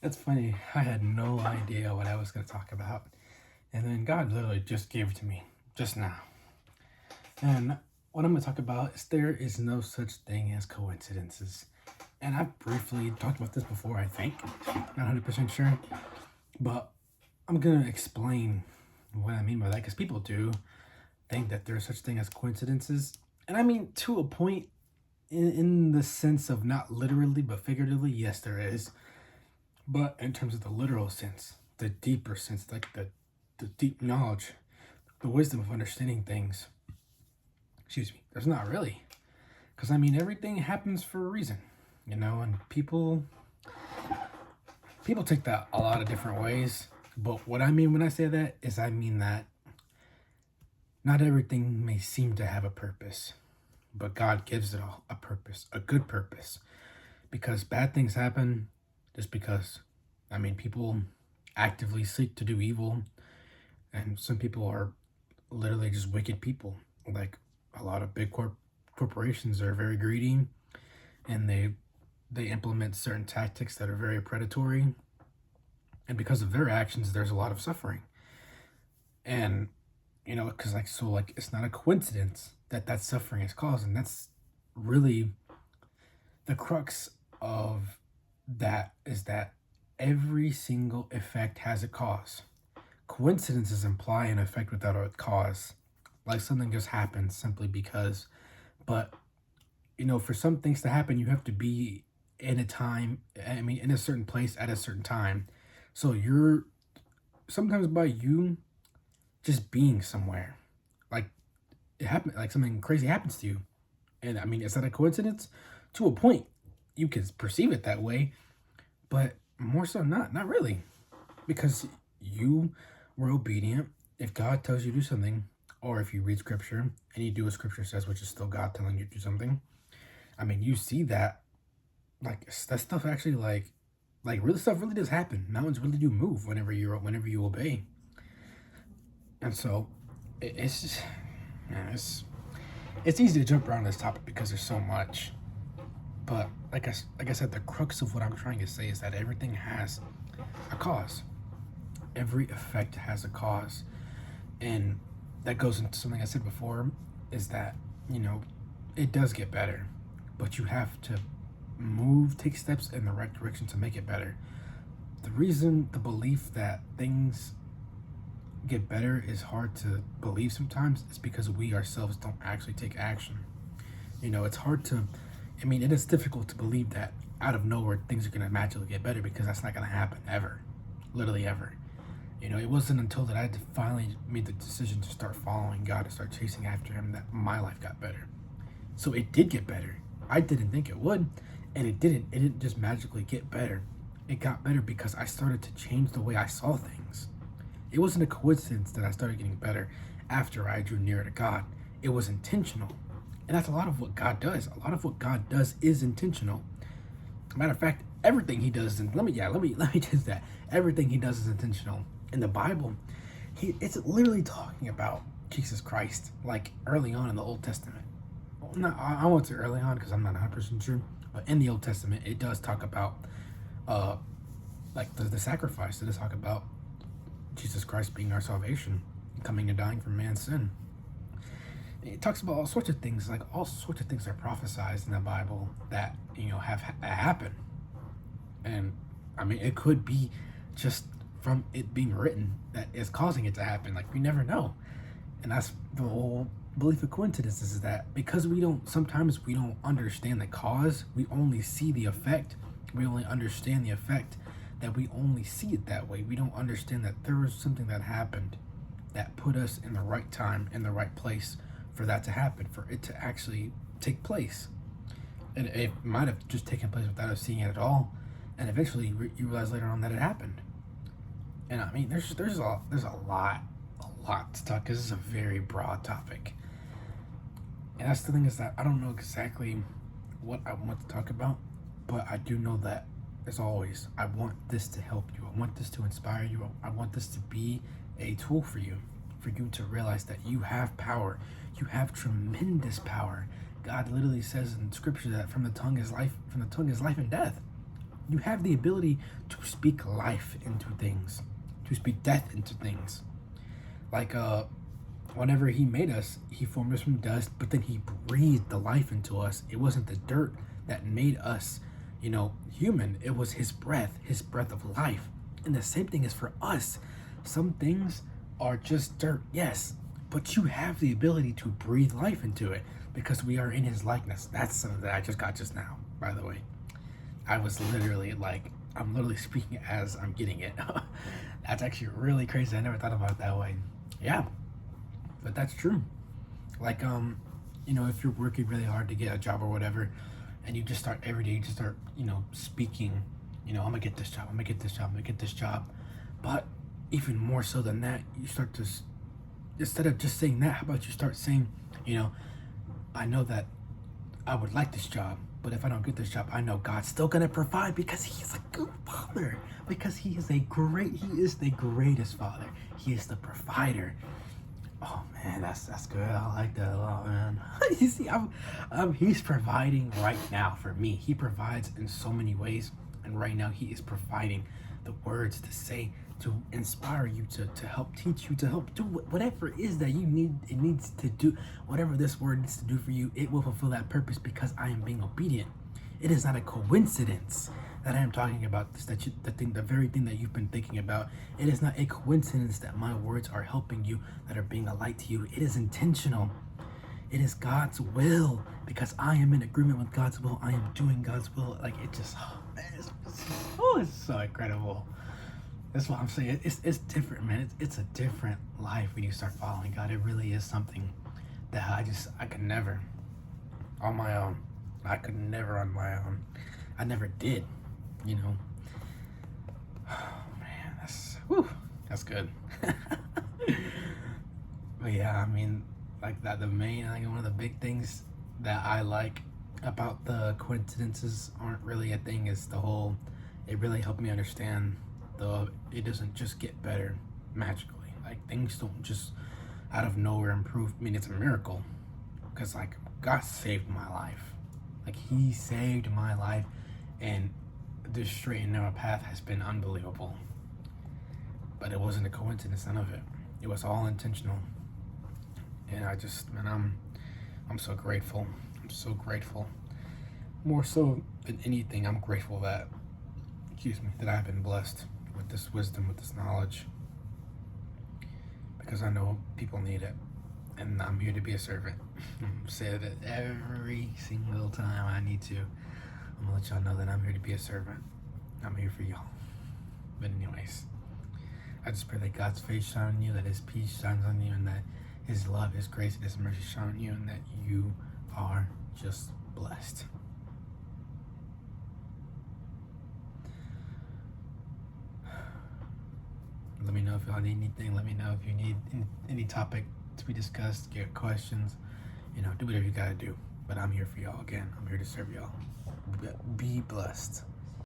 It's funny. I had no idea what I was going to talk about. And then God literally just gave it to me just now. And what I'm going to talk about is there is no such thing as coincidences. And I've briefly talked about this before, I think. Not 100% sure. But I'm going to explain what I mean by that because people do think that there's such thing as coincidences. And I mean, to a point, in the sense of not literally but figuratively, yes, there is. But in terms of the literal sense, the deeper sense, like the deep knowledge, the wisdom of understanding things, excuse me, there's not really. Because I mean, everything happens for a reason, and people take that a lot of different ways. But what I mean when I say that is I mean that not everything may seem to have a purpose, but God gives it all a purpose, a good purpose. Because bad things happen just because, I mean, people actively seek to do evil, and some people are literally just wicked people. Like a lot of big corporations are very greedy, and they implement certain tactics that are very predatory, and because of their actions, there's a lot of suffering. And because like it's not a coincidence that that suffering is caused, and that's really the crux of that is that every single effect has a cause. Coincidences imply an effect without a cause, like something just happens simply because. But for some things to happen, you have to be in a time. I mean, in a certain place at a certain time. So you're sometimes by you just being somewhere, like it happened, like something crazy happens to you, and I mean, is that a coincidence? To a point, you can perceive it that way, but more so not really, because you were obedient. If God tells you to do something, or if you read scripture and you do what scripture says, which is still God telling you to do something, I mean, you see that like that stuff actually like real stuff really does happen. Mountains really do move whenever you obey. And so it's just yeah, it's easy to jump around this topic because there's so much. But like I said, the crux of what I'm trying to say is that everything has a cause. Every effect has a cause, and that goes into something I said before, is that you know it does get better, but you have to take steps in the right direction to make it better. The belief that things get better is hard to believe sometimes is because we ourselves don't actually take action. It's hard to, I mean, it is difficult to believe that out of nowhere things are going to magically get better because that's not going to happen ever. Literally ever. It wasn't until that I had to finally made the decision to start following God, to start chasing after Him, that my life got better. So it did get better. I didn't think it would, and it didn't. It didn't just magically get better. It got better because I started to change the way I saw things. It wasn't a coincidence that I started getting better after I drew nearer to God. It was intentional. And that's a lot of what God does. A lot of what God does is intentional. Matter of fact, everything He does, and let me just that. Everything He does is intentional. In the Bible, it's literally talking about Jesus Christ, like early on in the Old Testament. Well, not, I won't say early on because I'm not 100% sure, but in the Old Testament, it does talk about uh like the sacrifice. It does talk about Jesus Christ being our salvation, coming and dying for man's sin. It talks about all sorts of things, like all sorts of things are prophesized in the Bible that have happened, and I mean it could be just from it being written that is causing it to happen. Like we never know, and that's the whole belief of coincidences, is that because sometimes we don't understand the cause, we only see the effect. We only understand the effect, that we only see it that way. We don't understand that there was something that happened that put us in the right time, in the right place for that to happen, for it to actually take place. And it might have just taken place without us seeing it at all. And eventually you realize later on that it happened. And I mean, there's a lot to talk, because this is a very broad topic. And that's the thing, is that I don't know exactly what I want to talk about, but I do know that, as always, I want this to help you. I want this to inspire you. I want this to be a tool for you to realize that you have power. You have tremendous power. God literally says in scripture that from the tongue is life and death. You have the ability to speak life into things, to speak death into things. Like whenever he made us, he formed us from dust, but then he breathed the life into us. It wasn't the dirt that made us, human. It was his breath of life. And the same thing is for us. Some things are just dirt, yes, but you have the ability to breathe life into it because we are in his likeness. That's something that I just got just now, by the way. I was literally like, I'm literally speaking as I'm getting it. That's actually really crazy. I never thought about it that way. Yeah, but that's true. Like, if you're working really hard to get a job or whatever, and you just start every day, you just start, speaking, I'm gonna get this job, I'm gonna get this job, I'm gonna get this job. But even more so than that, you start to, instead of just saying that, how about you start saying, I know that I would like this job, but if I don't get this job, I know God's still gonna provide because He's a good Father. Because He is the greatest Father. He is the provider. Oh man, that's good. I like that a lot, man. You see, He's providing right now for me. He provides in so many ways, and right now He is providing the words to say, to inspire you, to help teach you, to help do whatever it is that you need. It needs to do whatever this word needs to do for you. It will fulfill that purpose because I am being obedient. It is not a coincidence that I am talking about this. The very thing that you've been thinking about. It is not a coincidence that my words are helping you, that are being a light to you. It is intentional. It is God's will because I am in agreement with God's will. I am doing God's will. Like it just, oh man, it's so incredible. That's what I'm saying. It's different, man. It's a different life when you start following God. It really is something that I could never on my own. I could never on my own. I never did, Oh man, that's good. But yeah, I mean, like that. One of the big things that I like about the coincidences aren't really a thing. Is the whole. It really helped me understand it doesn't just get better magically. Like things don't just out of nowhere improve. I mean, it's a miracle because like God saved my life. Like He saved my life, and this straight and narrow path has been unbelievable. But it wasn't a coincidence, none of it. It was all intentional. And I'm so grateful. I'm so grateful. More so than anything, I'm grateful that I've been blessed with this wisdom, with this knowledge. Because I know people need it. And I'm here to be a servant. Say that every single time I need to. I'm gonna let y'all know that I'm here to be a servant. I'm here for y'all. But anyways, I just pray that God's face shine on you, that His peace shines on you, and that His love, His grace, and His mercy shine on you, and that you are just blessed. Let me know if y'all need anything. Let me know if you need any topic to be discussed, get questions. Do whatever you gotta do. But I'm here for y'all again. I'm here to serve y'all. Be blessed.